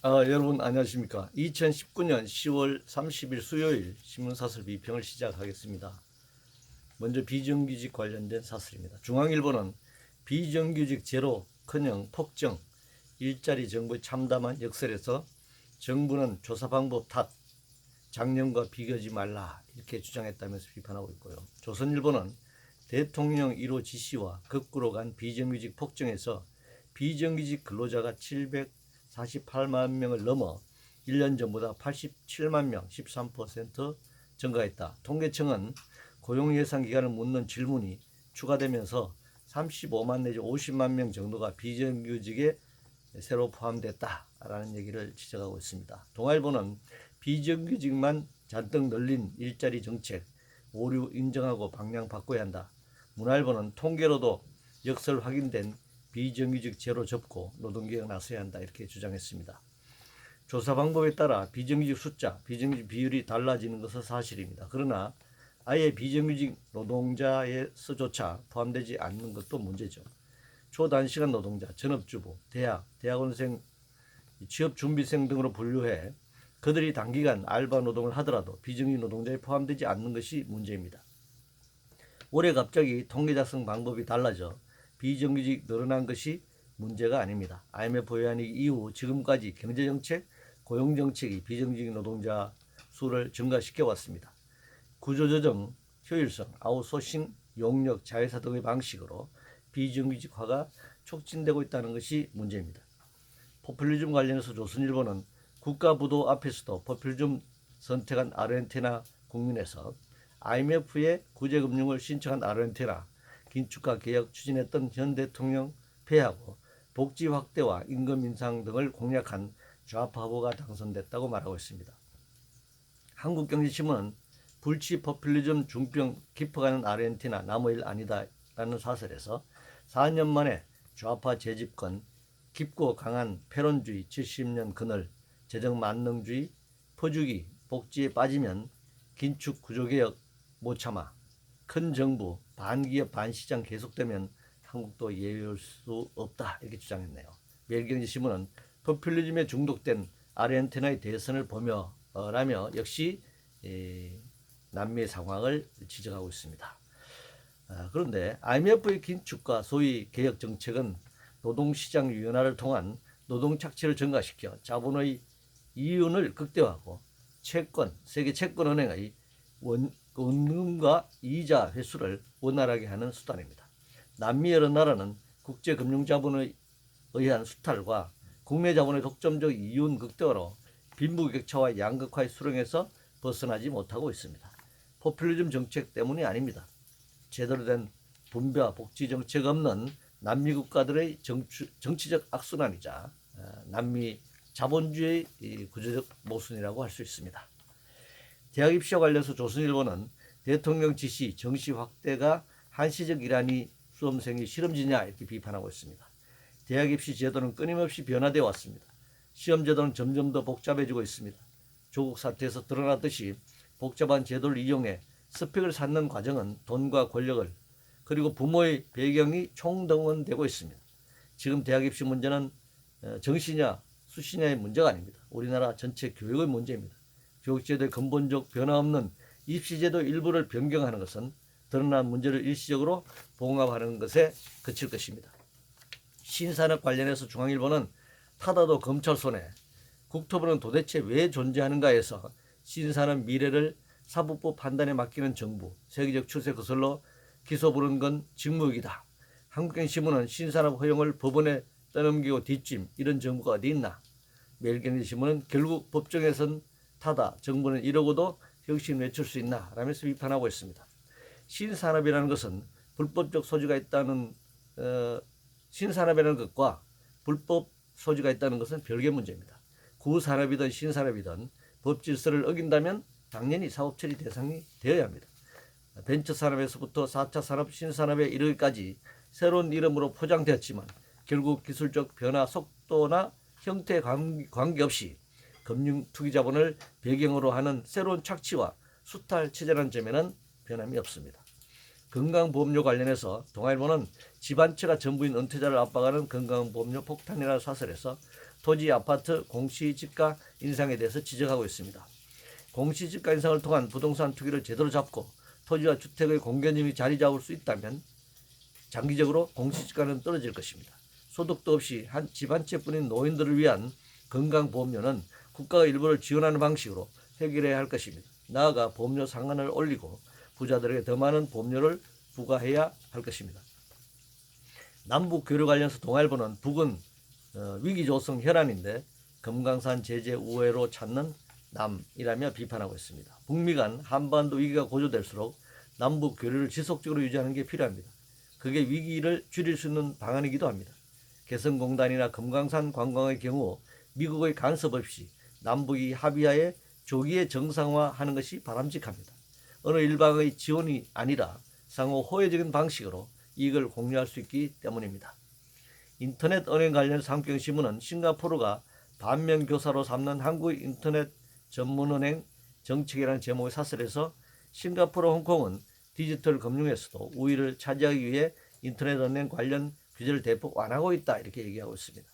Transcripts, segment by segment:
여러분 안녕하십니까. 2019년 10월 30일 수요일 신문사설 비평을 시작하겠습니다. 먼저 비정규직 관련된 사설입니다. 중앙일보는 비정규직 제로커녕 폭증, 일자리 정부의 참담한 역설에서 정부는 조사 방법 탓, 작년과 비교하지 말라 이렇게 주장했다면서 비판하고 있고요. 조선일보는 대통령 1호 지시와 거꾸로 간 비정규직 폭증에서 비정규직 근로자가 748만 명을 넘어 1년 전보다 87만 명, 13% 증가했다. 통계청은 고용예상 기간을 묻는 질문이 추가되면서 35만 내지 50만 명 정도가 비정규직에 새로 포함됐다라는 얘기를 지적하고 있습니다. 동아일보는 비정규직만 잔뜩 늘린 일자리 정책, 오류 인정하고 방향 바꿔야 한다. 문화일보는 통계로도 역설 확인된 비정규직 제로 접고 노동개혁 나서야 한다 이렇게 주장했습니다. 조사 방법에 따라 비정규직 숫자, 비정규직 비율이 달라지는 것은 사실입니다. 그러나 아예 비정규직 노동자에서조차 포함되지 않는 것도 문제죠. 초단시간 노동자, 전업주부, 대학원생, 취업준비생 등으로 분류해 그들이 단기간 알바 노동을 하더라도 비정규직 노동자에 포함되지 않는 것이 문제입니다. 올해 갑자기 통계 작성 방법이 달라져 비정규직 늘어난 것이 문제가 아닙니다. IMF 외환위기 이후 지금까지 경제정책, 고용정책이 비정규직 노동자 수를 증가시켜 왔습니다. 구조조정, 효율성, 아웃소싱, 용역, 자회사 등의 방식으로 비정규직화가 촉진되고 있다는 것이 문제입니다. 포퓰리즘 관련해서 조선일보는 국가부도 앞에서도 포퓰리즘 선택한 아르헨티나 국민에서 IMF에 구제금융을 신청한 아르헨티나, 긴축과 개혁 추진했던 현 대통령 폐하고 복지 확대와 임금 인상 등을 공약한 좌파 후보가 당선됐다고 말하고 있습니다. 한국경제신문은 불치 포퓰리즘 중병 깊어가는 아르헨티나 남의 일 아니다라는 사설에서 4년 만에 좌파 재집권, 깊고 강한 패론주의 70년 그늘, 재정 만능주의, 퍼주기, 복지에 빠지면 긴축 구조개혁 못 참아, 큰 정부, 반기업, 반시장 계속되면 한국도 예외일 수 없다 이렇게 주장했네요. 매일경제신문은 포퓰리즘에 중독된 아르헨티나의 대선을 보며 라며 역시 남미의 상황을 지적하고 있습니다. 그런데 IMF의 긴축과 소위 개혁 정책은 노동시장 유연화를 통한 노동 착취를 증가시켜 자본의 이윤을 극대화하고 세계 채권은행의 원금과 이자 회수를 원활하게 하는 수단입니다. 남미 여러 나라는 국제금융자본에 의한 수탈과 국내 자본의 독점적 이윤 극대화로 빈부격차와 양극화의 수렁에서 벗어나지 못하고 있습니다. 포퓰리즘 정책 때문이 아닙니다. 제대로 된 분배와 복지 정책 없는 남미 국가들의 정치적 악순환이자 남미 자본주의 구조적 모순이라고 할 수 있습니다. 대학 입시와 관련해서 조선일보는 대통령 지시 정시 확대가 한시적 이란이 수험생이 실험지냐 이렇게 비판하고 있습니다. 대학 입시 제도는 끊임없이 변화되어 왔습니다. 시험 제도는 점점 더 복잡해지고 있습니다. 조국 사태에서 드러났듯이 복잡한 제도를 이용해 스펙을 쌓는 과정은 돈과 권력을 그리고 부모의 배경이 총동원되고 있습니다. 지금 대학 입시 문제는 정시냐 수시냐의 문제가 아닙니다. 우리나라 전체 교육의 문제입니다. 교육제도의 근본적 변화 없는 입시제도 일부를 변경하는 것은 드러난 문제를 일시적으로 봉합하는 것에 그칠 것입니다. 신산업 관련해서 중앙일보는 타다도 검찰 손에, 국토부는 도대체 왜 존재하는가에서 신산업 미래를 사법부 판단에 맡기는 정부, 세계적 추세 거슬러 기소 부른 건 직무유기다. 한국경제신문은 신산업 허용을 법원에 떠넘기고 뒷짐, 이런 정부가 어디 있나. 매일경제신문은 결국 법정에선 타다, 정부는 이러고도 혁신 외칠 수 있나 라면서 비판하고 있습니다. 신산업이라는 것은 불법적 소지가 있다는 신산업이라는 것과 불법 소지가 있다는 것은 별개 문제입니다. 구산업이든 신산업이든 법 질서를 어긴다면 당연히 사업 처리 대상이 되어야 합니다. 벤처산업에서부터 4차 산업, 신산업에 이르기까지 새로운 이름으로 포장되었지만 결국 기술적 변화 속도나 형태에 관계없이 금융 투기 자본을 배경으로 하는 새로운 착취와 수탈 체제라는 점에는 변함이 없습니다. 건강보험료 관련해서 동아일보는 집안채가 전부인 은퇴자를 압박하는 건강보험료 폭탄이라는 사설에서 토지, 아파트, 공시지가 인상에 대해서 지적하고 있습니다. 공시지가 인상을 통한 부동산 투기를 제대로 잡고 토지와 주택의 공개념이 자리 잡을 수 있다면 장기적으로 공시지가는 떨어질 것입니다. 소득도 없이 한 집 한 채뿐인 노인들을 위한 건강보험료는 국가가 일부를 지원하는 방식으로 해결해야 할 것입니다. 나아가 보험료 상한을 올리고 부자들에게 더 많은 보험료를 부과해야 할 것입니다. 남북 교류 관련해서 동아일보는 북은 위기 조성 혈안인데 금강산 제재 우회로 찾는 남이라며 비판하고 있습니다. 북미 간 한반도 위기가 고조될수록 남북 교류를 지속적으로 유지하는 게 필요합니다. 그게 위기를 줄일 수 있는 방안이기도 합니다. 개성공단이나 금강산 관광의 경우 미국의 간섭 없이 남북이 합의하에 조기에 정상화하는 것이 바람직합니다. 어느 일방의 지원이 아니라 상호 호혜적인 방식으로 이익을 공유할 수 있기 때문입니다. 인터넷 은행 관련해서 한경신문은 싱가포르가 반면교사로 삼는 한국의 인터넷 전문은행 정책이라는 제목의 사설에서 싱가포르, 홍콩은 디지털 금융에서도 우위를 차지하기 위해 인터넷 은행 관련 규제를 대폭 완화하고 있다 이렇게 얘기하고 있습니다.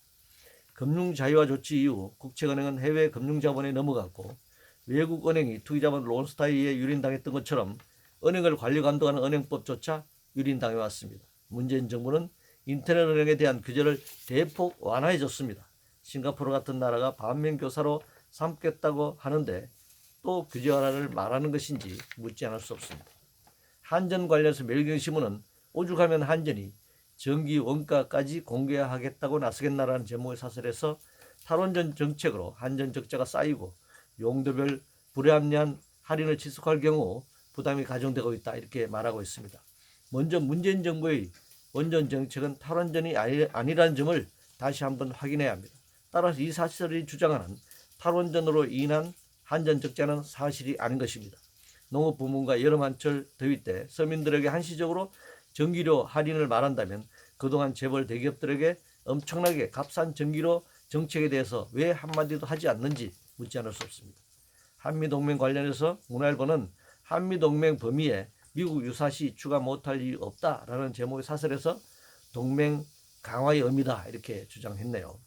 금융 자유화 조치 이후 국책은행은 해외 금융자본에 넘어갔고 외국 은행이 투기자본 론스타이에 유린당했던 것처럼 은행을 관리 감독하는 은행법조차 유린당해 왔습니다. 문재인 정부는 인터넷 은행에 대한 규제를 대폭 완화해줬습니다. 싱가포르 같은 나라가 반면교사로 삼겠다고 하는데 또 규제 완화를 말하는 것인지 묻지 않을 수 없습니다. 한전 관련해서 매일경신문은 오죽하면 한전이 전기 원가까지 공개하겠다고 나서겠나라는 제목의 사설에서 탈원전 정책으로 한전 적자가 쌓이고 용도별 불합리한 할인을 지속할 경우 부담이 가중되고 있다 이렇게 말하고 있습니다. 먼저 문재인 정부의 원전 정책은 탈원전이 아니라는 점을 다시 한번 확인해야 합니다. 따라서 이 사설이 주장하는 탈원전으로 인한 한전 적자는 사실이 아닌 것입니다. 농업 부문과 여름 한철 더위 때 서민들에게 한시적으로 전기료 할인을 말한다면 그동안 재벌 대기업들에게 엄청나게 값싼 전기료 정책에 대해서 왜 한마디도 하지 않는지 묻지 않을 수 없습니다. 한미동맹 관련해서 문화일보는 한미동맹 범위에 미국 유사시 추가 못할 이유 없다라는 제목의 사설에서 동맹 강화의 의미다 이렇게 주장했네요.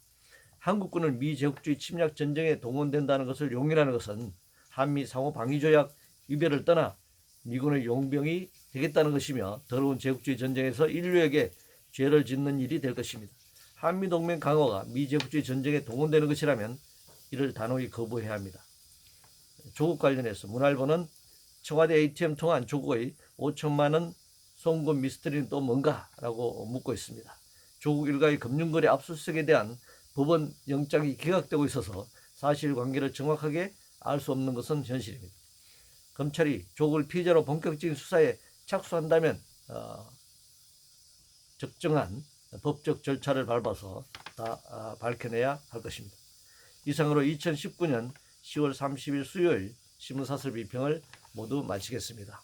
한국군을 미제국주의 침략 전쟁에 동원된다는 것을 용인하는 것은 한미 상호 방위조약 위배를 떠나 미군의 용병이 되겠다는 것이며 더러운 제국주의 전쟁에서 인류에게 죄를 짓는 일이 될 것입니다. 한미동맹 강화가 미제국주의 전쟁에 동원되는 것이라면 이를 단호히 거부해야 합니다. 조국 관련해서 문화일보는 청와대 ATM 통한 조국의 5천만 원 송금 미스터리는 또 뭔가라고 묻고 있습니다. 조국 일가의 금융거래 압수수색에 대한 법원 영장이 기각되고 있어서 사실관계를 정확하게 알 수 없는 것은 현실입니다. 검찰이 조국을 피의자로 본격적인 수사에 착수한다면 적정한 법적 절차를 밟아서 다 밝혀내야 할 것입니다. 이상으로 2019년 10월 30일 수요일 신문사설 비평을 모두 마치겠습니다.